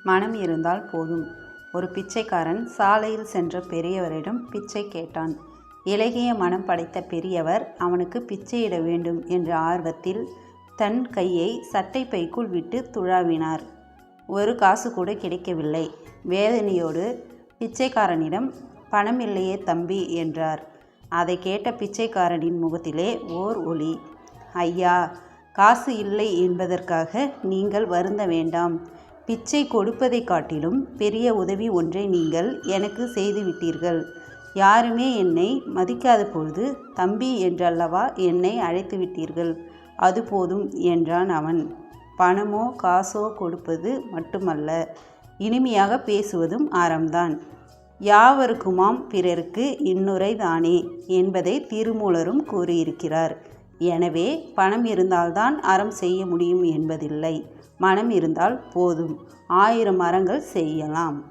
மனம் இருந்தால் போதும். ஒரு பிச்சைக்காரன் சாலையில் சென்ற பெரியவரிடம் பிச்சை கேட்டான். இளகிய மனம் படைத்த பெரியவர் அவனுக்கு பிச்சையிட வேண்டும் என்ற ஆர்வத்தில் தன் கையை சட்டை பைக்குள் விட்டு துழாவினார். ஒரு காசு கூட கிடைக்கவில்லை. வேதனையோடு பிச்சைக்காரனிடம், "பணம் இல்லையே தம்பி" என்றார். அதை கேட்ட பிச்சைக்காரனின் முகத்திலே ஓர் ஒளி. "ஐயா, காசு இல்லை என்பதற்காக நீங்கள் வருந்த வேண்டாம். பிச்சை கொடுப்பதைக் காட்டிலும் பெரிய உதவி ஒன்றை நீங்கள் எனக்கு செய்துவிட்டீர்கள். யாருமே என்னை மதிக்காத பொழுது தம்பி என்றல்லவா என்னை அழைத்து விட்டீர்கள். அது போதும்" என்றான் அவன். பணமோ காசோ கொடுப்பது மட்டுமல்ல, இனிமையாக பேசுவதும் அறம்தான். யாவருக்குமாம் பிறருக்கு இன்னுரை தானே என்பதை திருமூலரும் கூறியிருக்கிறார். எனவே பணம் இருந்தால்தான் அறம் செய்ய முடியும் என்பதில்லை. மனம் இருந்தால் போதும், 1000 அறங்கள் செய்யலாம்.